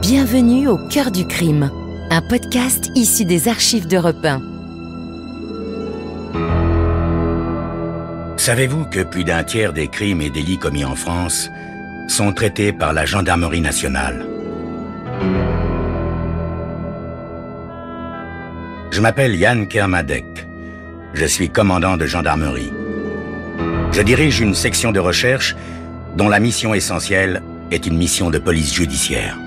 Bienvenue au cœur du crime, un podcast issu des archives d'Europe 1. Savez-vous que plus d'un tiers des crimes et délits commis en France sont traités par la gendarmerie nationale? Je m'appelle Yann Kermadec. Je suis commandant de gendarmerie. Je dirige une section de recherche dont la mission essentielle est une mission de police judiciaire.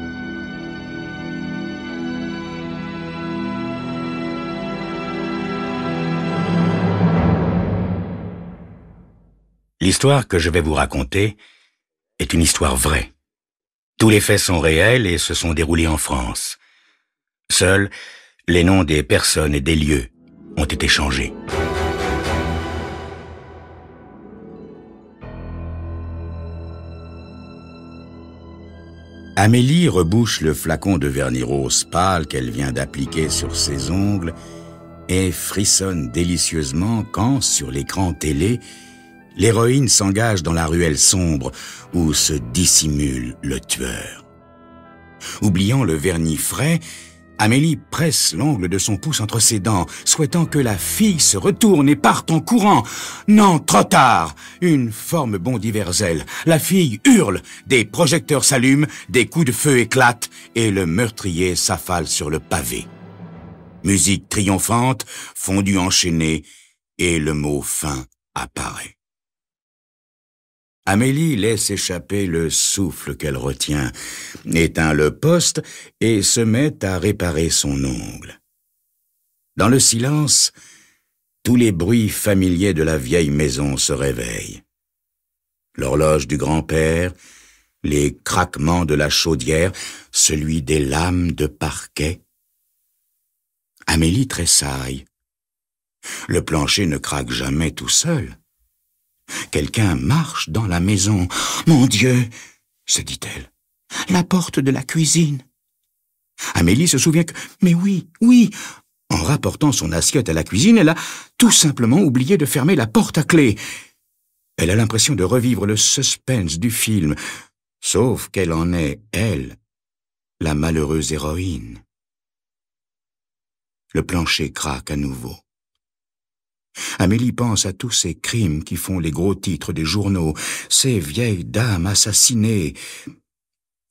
L'histoire que je vais vous raconter est une histoire vraie. Tous les faits sont réels et se sont déroulés en France. Seuls, les noms des personnes et des lieux ont été changés. Amélie rebouche le flacon de vernis rose pâle qu'elle vient d'appliquer sur ses ongles et frissonne délicieusement quand, sur l'écran télé, l'héroïne s'engage dans la ruelle sombre où se dissimule le tueur. Oubliant le vernis frais, Amélie presse l'ongle de son pouce entre ses dents, souhaitant que la fille se retourne et parte en courant. Non, trop tard! Une forme bondit vers elle. La fille hurle, des projecteurs s'allument, des coups de feu éclatent et le meurtrier s'affale sur le pavé. Musique triomphante, fondue enchaînée et le mot fin apparaît. Amélie laisse échapper le souffle qu'elle retient, éteint le poste et se met à réparer son ongle. Dans le silence, tous les bruits familiers de la vieille maison se réveillent. L'horloge du grand-père, les craquements de la chaudière, celui des lames de parquet. Amélie tressaille. Le plancher ne craque jamais tout seul. Quelqu'un marche dans la maison. « Mon Dieu !» se dit-elle. « La porte de la cuisine. » Amélie se souvient que... Mais oui, en rapportant son assiette à la cuisine, elle a tout simplement oublié de fermer la porte à clé. Elle a l'impression de revivre le suspense du film, sauf qu'elle en est, elle, la malheureuse héroïne. Le plancher craque à nouveau. Amélie pense à tous ces crimes qui font les gros titres des journaux, ces vieilles dames assassinées.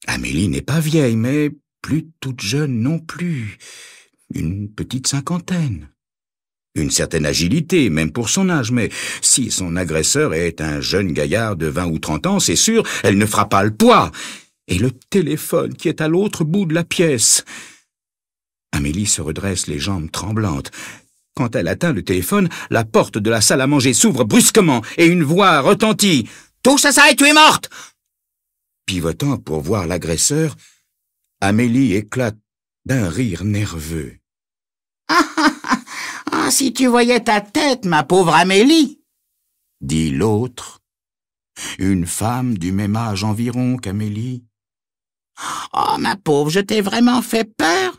Amélie n'est pas vieille, mais plus toute jeune non plus. Une petite cinquantaine. Une certaine agilité, même pour son âge, mais si son agresseur est un jeune gaillard de 20 ou 30 ans, c'est sûr, elle ne fera pas le poids. Et le téléphone qui est à l'autre bout de la pièce. Amélie se redresse les jambes tremblantes. Quand elle atteint le téléphone, la porte de la salle à manger s'ouvre brusquement et une voix retentit. « Tout ça s'arrête, tu es morte !» Pivotant pour voir l'agresseur, Amélie éclate d'un rire nerveux. « Ah, si tu voyais ta tête, ma pauvre Amélie !» dit l'autre, une femme du même âge environ qu'Amélie. « Oh, ma pauvre, je t'ai vraiment fait peur !»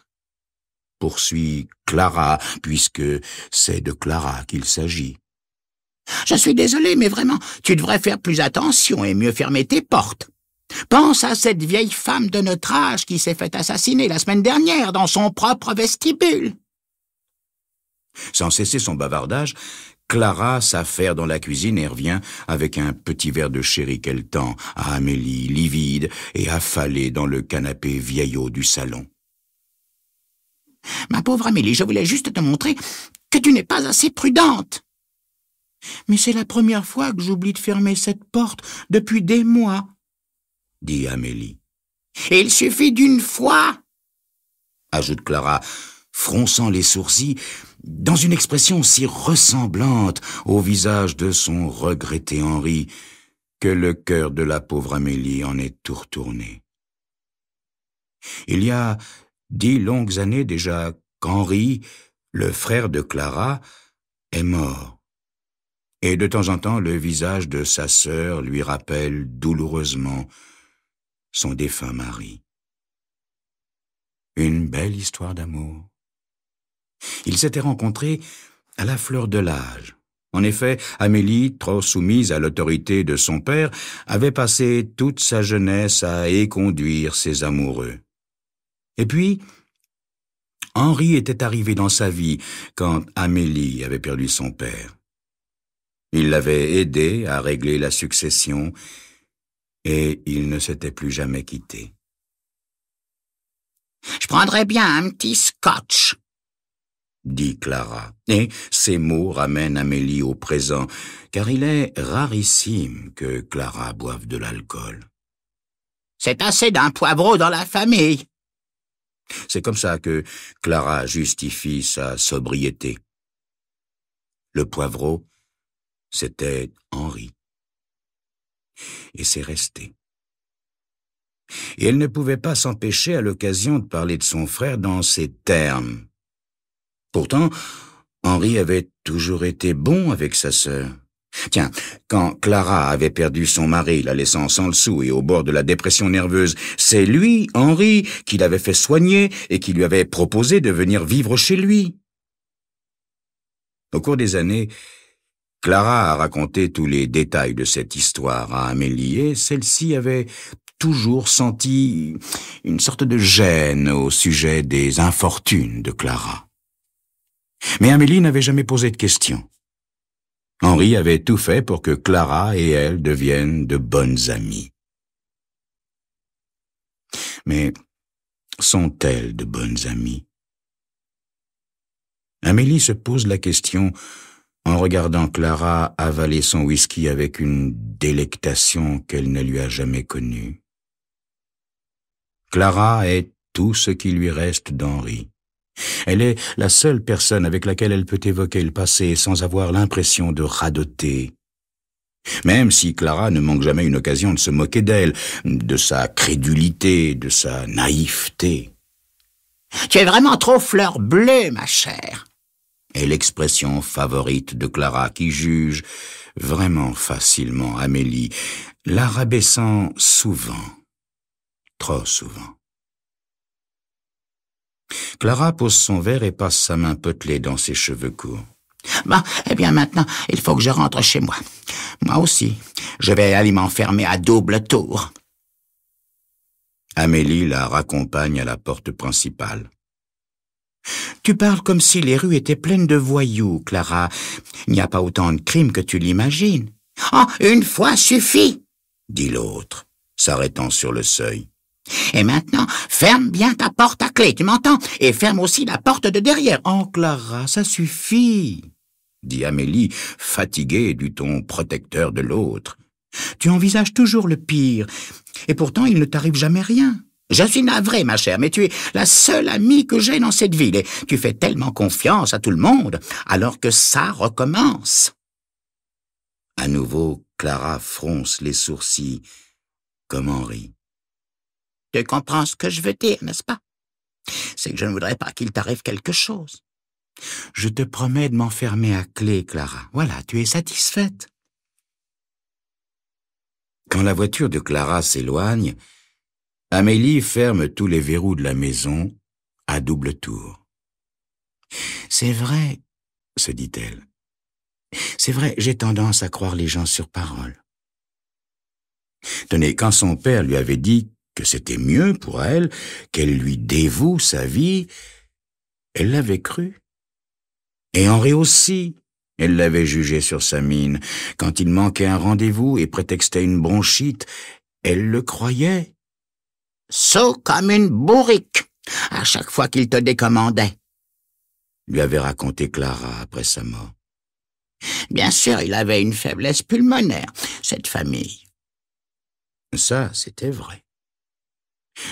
poursuit Clara, puisque c'est de Clara qu'il s'agit. « Je suis désolé, mais vraiment, tu devrais faire plus attention et mieux fermer tes portes. Pense à cette vieille femme de notre âge qui s'est fait assassiner la semaine dernière dans son propre vestibule. » Sans cesser son bavardage, Clara s'affaire dans la cuisine et revient avec un petit verre de sherry qu'elle tend à Amélie, livide et affalée dans le canapé vieillot du salon. « Ma pauvre Amélie, je voulais juste te montrer que tu n'es pas assez prudente. »« Mais c'est la première fois que j'oublie de fermer cette porte depuis des mois. » dit Amélie. « Et il suffit d'une fois. » ajoute Clara, fronçant les sourcils, dans une expression si ressemblante au visage de son regretté Henri que le cœur de la pauvre Amélie en est tout retourné. Il y a 10 longues années déjà qu'Henri, le frère de Clara, est mort. Et de temps en temps, le visage de sa sœur lui rappelle douloureusement son défunt mari. Une belle histoire d'amour. Ils s'étaient rencontrés à la fleur de l'âge. En effet, Amélie, trop soumise à l'autorité de son père, avait passé toute sa jeunesse à éconduire ses amoureux. Et puis, Henri était arrivé dans sa vie quand Amélie avait perdu son père. Il l'avait aidé à régler la succession et ils ne s'étaient plus jamais quittés. « Je prendrais bien un petit scotch », dit Clara, et ces mots ramènent Amélie au présent, car il est rarissime que Clara boive de l'alcool. « C'est assez d'un poivreau dans la famille. » C'est comme ça que Clara justifie sa sobriété. Le poivreau, c'était Henri. Et c'est resté. Et elle ne pouvait pas s'empêcher à l'occasion de parler de son frère dans ces termes. Pourtant, Henri avait toujours été bon avec sa sœur. Tiens, quand Clara avait perdu son mari, la laissant sans le sou et au bord de la dépression nerveuse, c'est lui, Henri, qui l'avait fait soigner et qui lui avait proposé de venir vivre chez lui. Au cours des années, Clara a raconté tous les détails de cette histoire à Amélie et celle-ci avait toujours senti une sorte de gêne au sujet des infortunes de Clara. Mais Amélie n'avait jamais posé de questions. Henri avait tout fait pour que Clara et elle deviennent de bonnes amies. Mais sont-elles de bonnes amies? Amélie se pose la question en regardant Clara avaler son whisky avec une délectation qu'elle ne lui a jamais connue. Clara est tout ce qui lui reste d'Henri. Elle est la seule personne avec laquelle elle peut évoquer le passé sans avoir l'impression de radoter. Même si Clara ne manque jamais une occasion de se moquer d'elle, de sa crédulité, de sa naïveté. « Tu es vraiment trop fleur bleue, ma chère !» est l'expression favorite de Clara qui juge vraiment facilement Amélie, la rabaissant souvent, trop souvent. Clara pose son verre et passe sa main potelée dans ses cheveux courts. « Bon, eh bien maintenant, il faut que je rentre chez moi. Moi aussi, je vais aller m'enfermer à double tour. » Amélie la raccompagne à la porte principale. « Tu parles comme si les rues étaient pleines de voyous, Clara. Il n'y a pas autant de crimes que tu l'imagines. »« Oh, une fois suffit !» dit l'autre, s'arrêtant sur le seuil. « Et maintenant, ferme bien ta porte à clé, tu m'entends? Et ferme aussi la porte de derrière. »« Oh, Clara, ça suffit !» dit Amélie, fatiguée du ton protecteur de l'autre. « Tu envisages toujours le pire, et pourtant il ne t'arrive jamais rien. Je suis navrée, ma chère, mais tu es la seule amie que j'ai dans cette ville, et tu fais tellement confiance à tout le monde, alors que ça recommence. » À nouveau, Clara fronce les sourcils, comme Henri. « Tu comprends ce que je veux dire, n'est-ce pas? C'est que je ne voudrais pas qu'il t'arrive quelque chose. »« Je te promets de m'enfermer à clé, Clara. Voilà, tu es satisfaite. » Quand la voiture de Clara s'éloigne, Amélie ferme tous les verrous de la maison à double tour. « C'est vrai, » se dit-elle. « C'est vrai, j'ai tendance à croire les gens sur parole. » Tenez, quand son père lui avait dit que c'était mieux pour elle, qu'elle lui dévoue sa vie, elle l'avait cru. Et Henri aussi, elle l'avait jugé sur sa mine. Quand il manquait un rendez-vous et prétextait une bronchite, elle le croyait. Sot comme une bourrique, à chaque fois qu'il te décommandait, lui avait raconté Clara après sa mort. Bien sûr, il avait une faiblesse pulmonaire, cette famille. Ça, c'était vrai.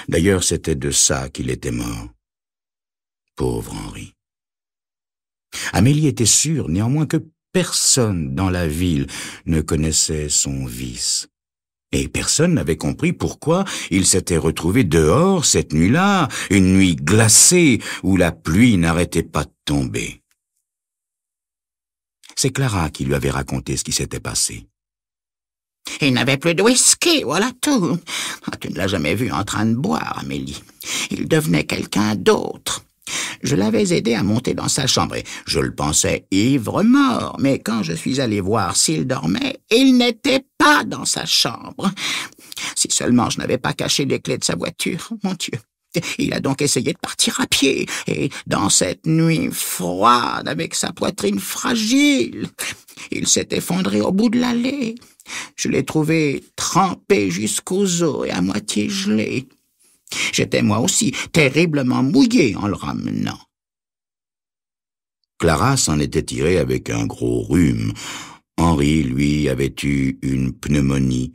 D'ailleurs, c'était de ça qu'il était mort. Pauvre Henri. Amélie était sûre, néanmoins, que personne dans la ville ne connaissait son vice. Et personne n'avait compris pourquoi il s'était retrouvé dehors cette nuit-là, une nuit glacée où la pluie n'arrêtait pas de tomber. C'est Clara qui lui avait raconté ce qui s'était passé. Il n'avait plus de whisky, voilà tout. Tu ne l'as jamais vu en train de boire, Amélie. Il devenait quelqu'un d'autre. Je l'avais aidé à monter dans sa chambre et je le pensais ivre-mort, mais quand je suis allé voir s'il dormait, il n'était pas dans sa chambre. Si seulement je n'avais pas caché les clés de sa voiture, mon Dieu. Il a donc essayé de partir à pied, et dans cette nuit froide, avec sa poitrine fragile, il s'est effondré au bout de l'allée. Je l'ai trouvé trempé jusqu'aux os et à moitié gelé. J'étais moi aussi terriblement mouillé en le ramenant. Clara s'en était tirée avec un gros rhume. Henri, lui, avait eu une pneumonie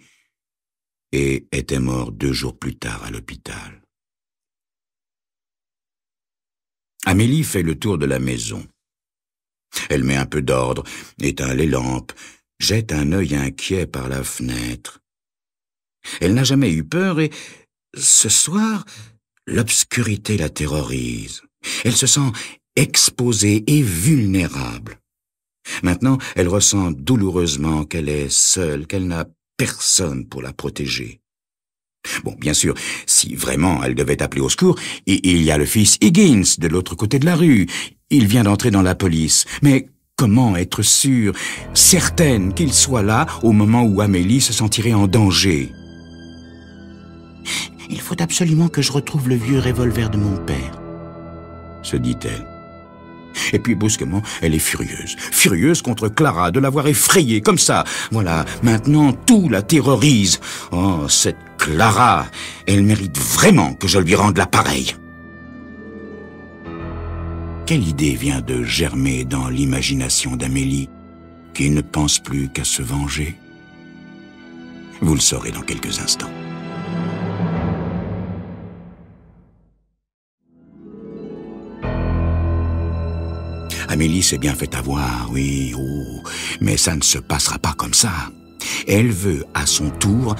et était mort 2 jours plus tard à l'hôpital. Amélie fait le tour de la maison. Elle met un peu d'ordre, éteint les lampes, jette un œil inquiet par la fenêtre. Elle n'a jamais eu peur et, ce soir, l'obscurité la terrorise. Elle se sent exposée et vulnérable. Maintenant, elle ressent douloureusement qu'elle est seule, qu'elle n'a personne pour la protéger. Bon, bien sûr, si vraiment elle devait appeler au secours, il y a le fils Higgins de l'autre côté de la rue. Il vient d'entrer dans la police. Mais comment être sûre, certaine qu'il soit là au moment où Amélie se sentirait en danger? Il faut absolument que je retrouve le vieux revolver de mon père, se dit-elle. Et puis brusquement, elle est furieuse contre Clara de l'avoir effrayée comme ça. Voilà, maintenant tout la terrorise. Oh, cette Clara, elle mérite vraiment que je lui rende la pareille. Quelle idée vient de germer dans l'imagination d'Amélie, qui ne pense plus qu'à se venger? Vous le saurez dans quelques instants. Amélie s'est bien fait avoir, oui, mais ça ne se passera pas comme ça. Elle veut, à son tour,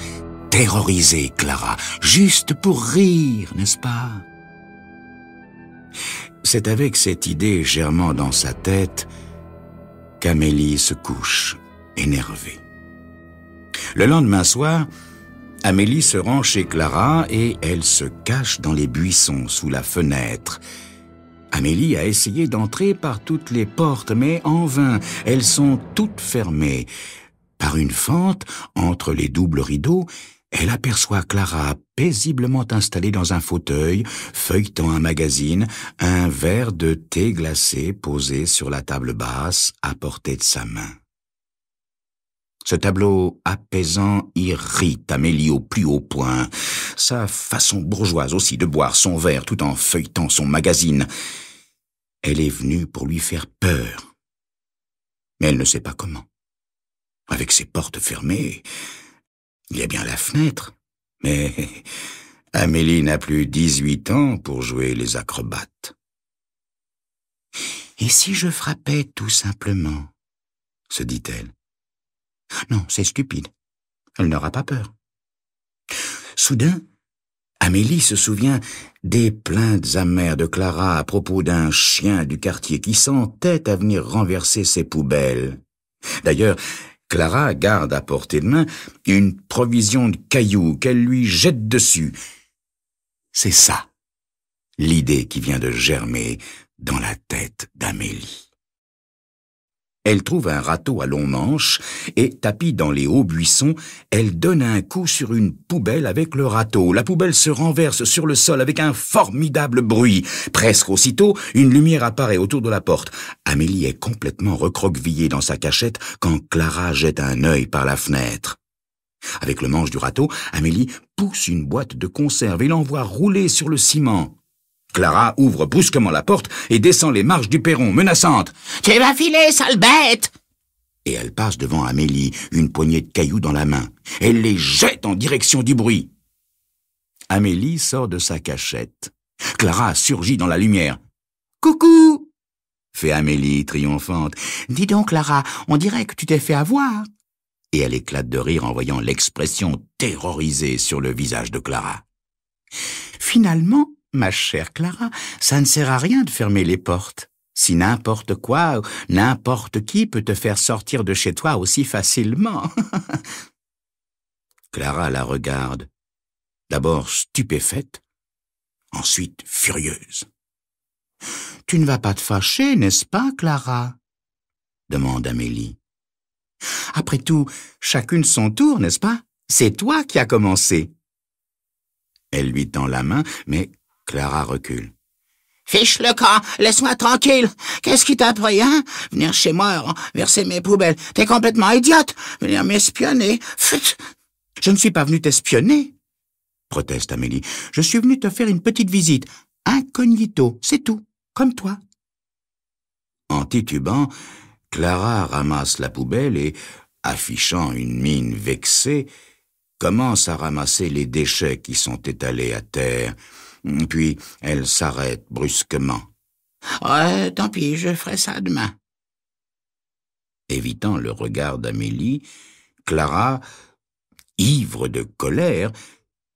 terroriser Clara, juste pour rire, n'est-ce pas? C'est avec cette idée germant dans sa tête qu'Amélie se couche, énervée. Le lendemain soir, Amélie se rend chez Clara et elle se cache dans les buissons sous la fenêtre. Amélie a essayé d'entrer par toutes les portes, mais en vain, elles sont toutes fermées. Par une fente, entre les doubles rideaux, elle aperçoit Clara paisiblement installée dans un fauteuil, feuilletant un magazine, un verre de thé glacé posé sur la table basse à portée de sa main. Ce tableau apaisant irrite Amélie au plus haut point. Sa façon bourgeoise aussi de boire son verre tout en feuilletant son magazine. Elle est venue pour lui faire peur. Mais elle ne sait pas comment. Avec ses portes fermées, il y a bien la fenêtre. Mais Amélie n'a plus 18 ans pour jouer les acrobates. « Et si je frappais tout simplement ?» se dit-elle. Non, c'est stupide. Elle n'aura pas peur. Soudain, Amélie se souvient des plaintes amères de Clara à propos d'un chien du quartier qui s'entête à venir renverser ses poubelles. D'ailleurs, Clara garde à portée de main une provision de cailloux qu'elle lui jette dessus. C'est ça, l'idée qui vient de germer dans la tête d'Amélie. Elle trouve un râteau à long manche et, tapie dans les hauts buissons, elle donne un coup sur une poubelle avec le râteau. La poubelle se renverse sur le sol avec un formidable bruit. Presque aussitôt, une lumière apparaît autour de la porte. Amélie est complètement recroquevillée dans sa cachette quand Clara jette un œil par la fenêtre. Avec le manche du râteau, Amélie pousse une boîte de conserve et l'envoie rouler sur le ciment. Clara ouvre brusquement la porte et descend les marches du perron, menaçante. « Tu vas filer, sale bête !» Et elle passe devant Amélie, une poignée de cailloux dans la main. Elle les jette en direction du bruit. Amélie sort de sa cachette. Clara surgit dans la lumière. « Coucou !» fait Amélie, triomphante. « Dis donc, Clara, on dirait que tu t'es fait avoir. » Et elle éclate de rire en voyant l'expression terrorisée sur le visage de Clara. « Finalement, ma chère Clara, ça ne sert à rien de fermer les portes. Si n'importe quoi, n'importe qui peut te faire sortir de chez toi aussi facilement. » Clara la regarde, d'abord stupéfaite, ensuite furieuse. « Tu ne vas pas te fâcher, n'est-ce pas, Clara ?» demande Amélie. « Après tout, chacune son tour, n'est-ce pas? C'est toi qui as commencé. » Elle lui tend la main, mais Clara recule. Fiche le camp, laisse-moi tranquille. Qu'est-ce qui t'a pris, hein? Venir chez moi, renverser mes poubelles. T'es complètement idiote. Venir m'espionner. Pfft. Je ne suis pas venu t'espionner, proteste Amélie. Je suis venu te faire une petite visite. Incognito, c'est tout. Comme toi. En titubant, Clara ramasse la poubelle et, affichant une mine vexée, commence à ramasser les déchets qui sont étalés à terre. Puis elle s'arrête brusquement. « Tant pis, je ferai ça demain. » Évitant le regard d'Amélie, Clara, ivre de colère,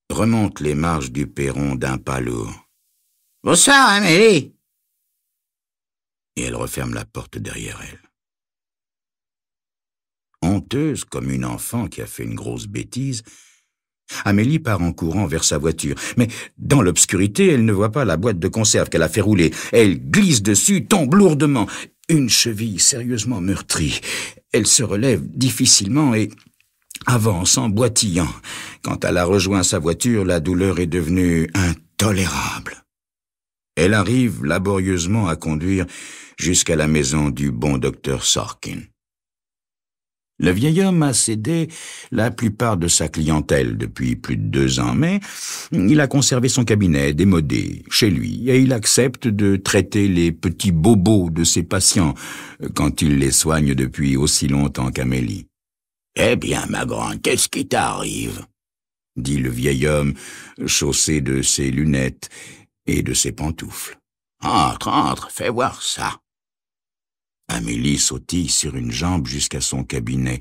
remonte les marches du perron d'un pas lourd. « Bonsoir, Amélie !» Et elle referme la porte derrière elle. Honteuse comme une enfant qui a fait une grosse bêtise, Amélie part en courant vers sa voiture. Mais dans l'obscurité, elle ne voit pas la boîte de conserve qu'elle a fait rouler. Elle glisse dessus, tombe lourdement. Une cheville sérieusement meurtrie. Elle se relève difficilement et avance en boitillant. Quand elle a rejoint sa voiture, la douleur est devenue intolérable. Elle arrive laborieusement à conduire jusqu'à la maison du bon docteur Sorkin. Le vieil homme a cédé la plupart de sa clientèle depuis plus de 2 ans, mais il a conservé son cabinet démodé chez lui et il accepte de traiter les petits bobos de ses patients quand il les soigne depuis aussi longtemps qu'Amélie. « Eh bien, ma grande, qu'est-ce qui t'arrive ?» dit le vieil homme, chaussé de ses lunettes et de ses pantoufles. « Entre, fais voir ça. » Amélie sautille sur une jambe jusqu'à son cabinet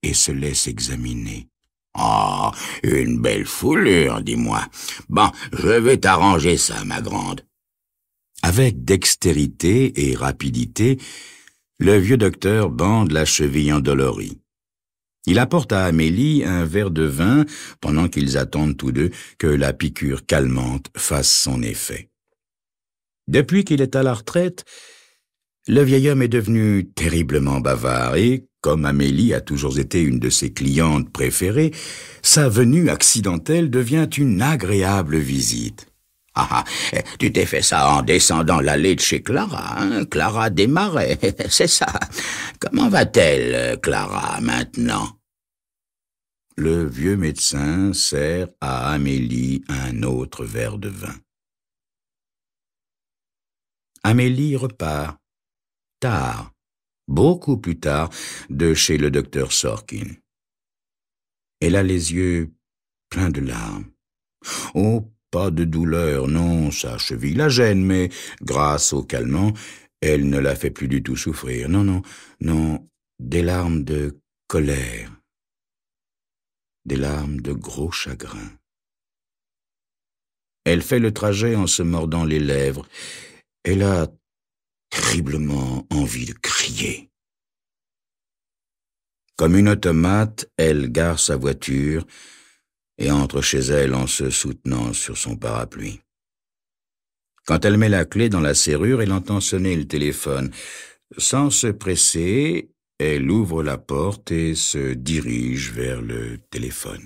et se laisse examiner. « Oh, une belle foulure, dis-moi. Bon, je vais t'arranger ça, ma grande. » Avec dextérité et rapidité, le vieux docteur bande la cheville endolorie. Il apporte à Amélie un verre de vin pendant qu'ils attendent tous deux que la piqûre calmante fasse son effet. Depuis qu'il est à la retraite, le vieil homme est devenu terriblement bavard et, comme Amélie a toujours été une de ses clientes préférées, sa venue accidentelle devient une agréable visite. « Ah, tu t'es fait ça en descendant l'allée de chez Clara, hein? Clara Desmarais, c'est ça. Comment va-t-elle, Clara, maintenant ?» Le vieux médecin sert à Amélie un autre verre de vin. Amélie repart. Tard, beaucoup plus tard, de chez le docteur Sorkin. Elle a les yeux pleins de larmes. Oh, pas de douleur, non, sa cheville la gêne, mais grâce au calmant, elle ne la fait plus du tout souffrir. Non, des larmes de colère, des larmes de gros chagrin. Elle fait le trajet en se mordant les lèvres. Elle a terriblement envie de crier. Comme une automate, elle gare sa voiture et entre chez elle en se soutenant sur son parapluie. Quand elle met la clé dans la serrure, elle entend sonner le téléphone. Sans se presser, elle ouvre la porte et se dirige vers le téléphone.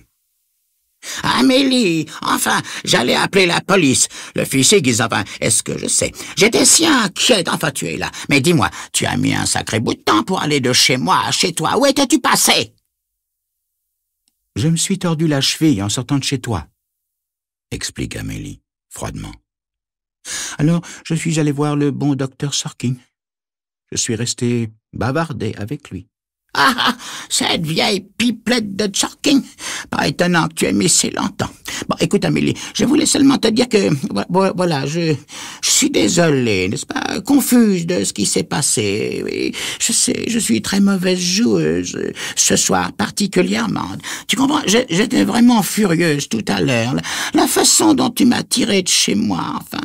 « Amélie, enfin, j'allais appeler la police. Le fichier Guizovin, est-ce que je sais? J'étais si inquiète, enfin tu es là. Mais dis-moi, tu as mis un sacré bout de temps pour aller de chez moi à chez toi. Où étais-tu passé? » « Je me suis tordu la cheville en sortant de chez toi, » explique Amélie, froidement. « Alors, je suis allé voir le bon docteur Sorkin. Je suis resté bavarder avec lui. » Ah, cette vieille pipelette de Sorkin. Pas étonnant que tu aies mis si longtemps. Bon, écoute, Amélie, je voulais seulement te dire que, voilà, je suis désolée, n'est-ce pas, confuse de ce qui s'est passé. Oui, je sais, je suis très mauvaise joueuse, ce soir particulièrement. Tu comprends, j'étais vraiment furieuse tout à l'heure. La façon dont tu m'as tirée de chez moi, enfin.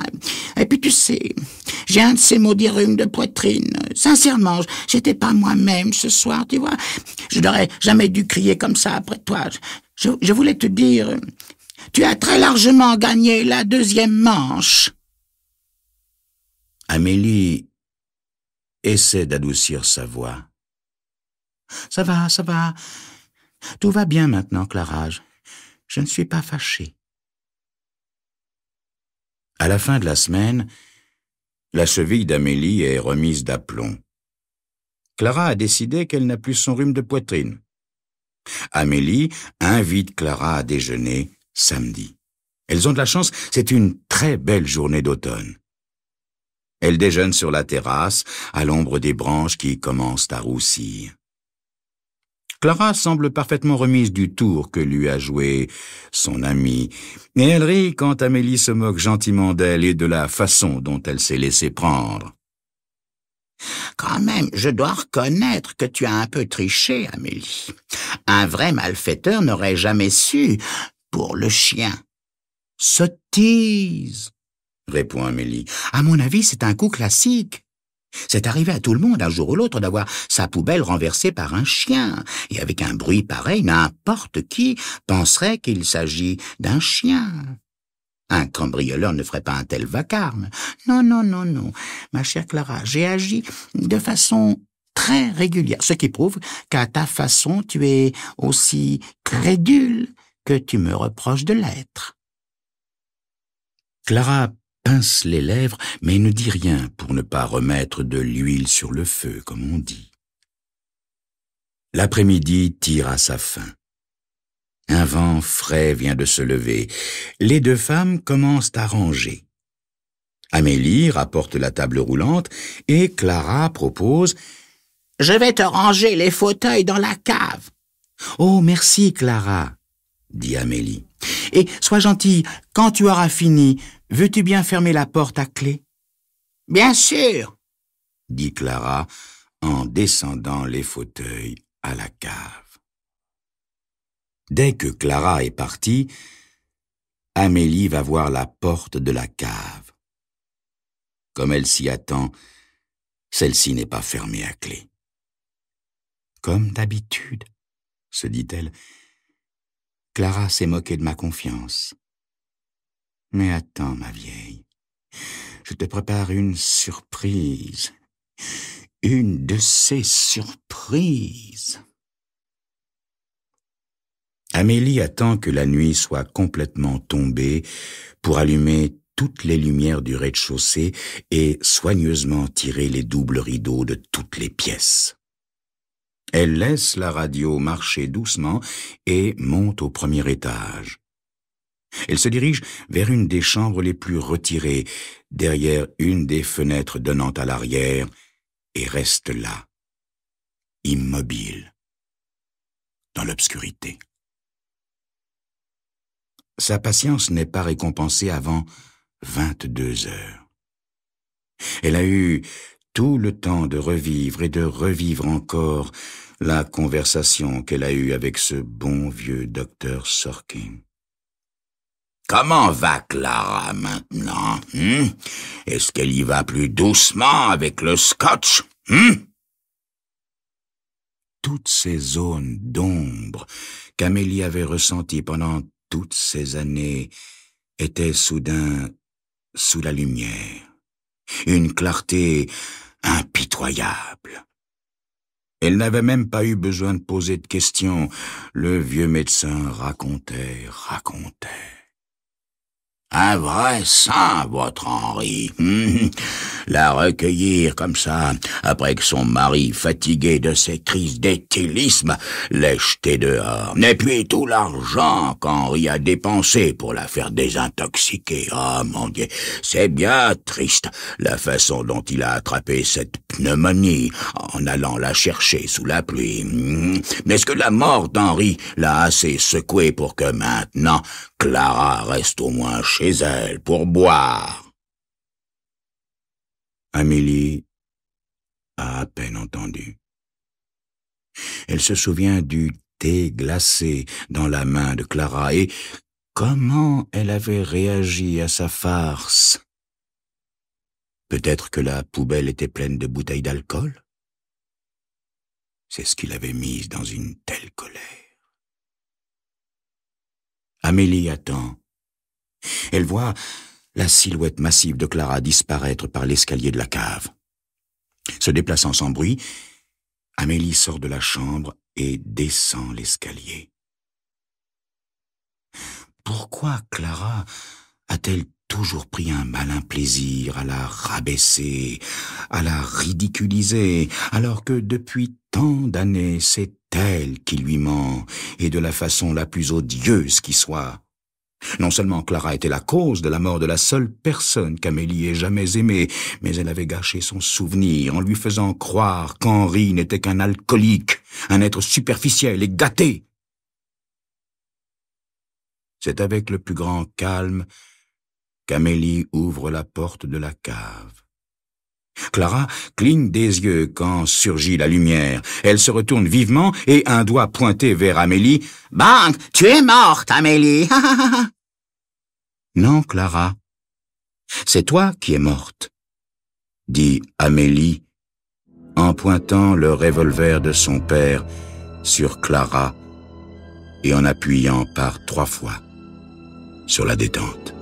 Et puis tu sais, j'ai un de ces maudits rhumes de poitrine. Sincèrement, j'étais pas moi-même ce soir, tu vois. Je n'aurais jamais dû crier comme ça après toi. Je voulais te dire, tu as très largement gagné la 2e manche. Amélie essaie d'adoucir sa voix. Ça va. Tout va bien maintenant, Clara. Je ne suis pas fâchée. À la fin de la semaine, la cheville d'Amélie est remise d'aplomb. Clara a décidé qu'elle n'a plus son rhume de poitrine. Amélie invite Clara à déjeuner samedi. Elles ont de la chance, c'est une très belle journée d'automne. Elles déjeunent sur la terrasse, à l'ombre des branches qui commencent à roussir. Clara semble parfaitement remise du tour que lui a joué son amie, et elle rit quand Amélie se moque gentiment d'elle et de la façon dont elle s'est laissée prendre. Quand même, je dois reconnaître que tu as un peu triché, Amélie. Un vrai malfaiteur n'aurait jamais su, pour le chien. Sottise, répond Amélie. À mon avis, c'est un coup classique. C'est arrivé à tout le monde un jour ou l'autre d'avoir sa poubelle renversée par un chien. Et avec un bruit pareil, n'importe qui penserait qu'il s'agit d'un chien. Un cambrioleur ne ferait pas un tel vacarme. Non, non, non, non. Ma chère Clara, j'ai agi de façon très régulière, ce qui prouve qu'à ta façon, tu es aussi crédule que tu me reproches de l'être. Clara pince les lèvres, mais ne dit rien pour ne pas remettre de l'huile sur le feu, comme on dit. L'après-midi tire à sa fin. Un vent frais vient de se lever. Les deux femmes commencent à ranger. Amélie rapporte la table roulante et Clara propose « Je vais te ranger les fauteuils dans la cave. »« Oh, merci, Clara, » dit Amélie. « Et sois gentille, quand tu auras fini, veux-tu bien fermer la porte à clé ?»« Bien sûr, » dit Clara en descendant les fauteuils à la cave. Dès que Clara est partie, Amélie va voir la porte de la cave. Comme elle s'y attend, celle-ci n'est pas fermée à clé. Comme d'habitude, se dit-elle, Clara s'est moquée de ma confiance. Mais attends, ma vieille, je te prépare une surprise. Une de ces surprises. Amélie attend que la nuit soit complètement tombée pour allumer toutes les lumières du rez-de-chaussée et soigneusement tirer les doubles rideaux de toutes les pièces. Elle laisse la radio marcher doucement et monte au premier étage. Elle se dirige vers une des chambres les plus retirées, derrière une des fenêtres donnant à l'arrière, et reste là, immobile, dans l'obscurité. Sa patience n'est pas récompensée avant 22 heures. Elle a eu tout le temps de revivre et de revivre encore la conversation qu'elle a eue avec ce bon vieux docteur Sorkin. « Comment va Clara maintenant, Est-ce qu'elle y va plus doucement avec le scotch, Toutes ces zones d'ombre qu'Amélie avait ressenties pendant toutes ces années étaient soudain sous la lumière, une clarté impitoyable. Elle n'avait même pas eu besoin de poser de questions. Le vieux médecin racontait. Un vrai saint, votre Henri. La recueillir comme ça, après que son mari, fatigué de ses crises d'éthylisme, l'ait jetée dehors. Et puis tout l'argent qu'Henri a dépensé pour la faire désintoxiquer. Ah, mon Dieu, c'est bien triste, la façon dont il a attrapé cette pneumonie en allant la chercher sous la pluie. Mais est-ce que la mort d'Henri l'a assez secoué pour que maintenant Clara reste au moins chez elle pour boire? Amélie a à peine entendu. Elle se souvient du thé glacé dans la main de Clara et comment elle avait réagi à sa farce. Peut-être que la poubelle était pleine de bouteilles d'alcool? C'est ce qui l'avait mise dans une telle colère. Amélie attend. Elle voit la silhouette massive de Clara disparaître par l'escalier de la cave. Se déplaçant sans bruit, Amélie sort de la chambre et descend l'escalier. Pourquoi Clara a-t-elle toujours pris un malin plaisir à la rabaisser, à la ridiculiser, alors que depuis tant d'années, c'est elle qui lui ment, et de la façon la plus odieuse qui soit. Non seulement Clara était la cause de la mort de la seule personne qu'Amélie ait jamais aimée, mais elle avait gâché son souvenir en lui faisant croire qu'Henri n'était qu'un alcoolique, un être superficiel et gâté. C'est avec le plus grand calme qu'Amélie ouvre la porte de la cave. Clara cligne des yeux quand surgit la lumière. Elle se retourne vivement et un doigt pointé vers Amélie. « Bang, tu es morte, Amélie !»« Non, Clara, c'est toi qui es morte, » dit Amélie en pointant le revolver de son père sur Clara et en appuyant par 3 fois sur la détente.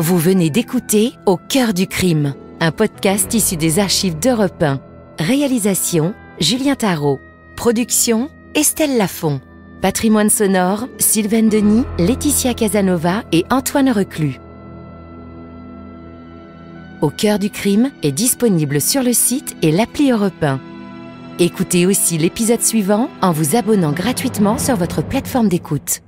Vous venez d'écouter Au cœur du crime, un podcast issu des archives d'Europe 1. Réalisation, Julien Tarot. Production, Estelle Lafont. Patrimoine sonore, Sylvaine Denis, Laetitia Casanova et Antoine Reclus. Au cœur du crime est disponible sur le site et l'appli Europe 1. Écoutez aussi l'épisode suivant en vous abonnant gratuitement sur votre plateforme d'écoute.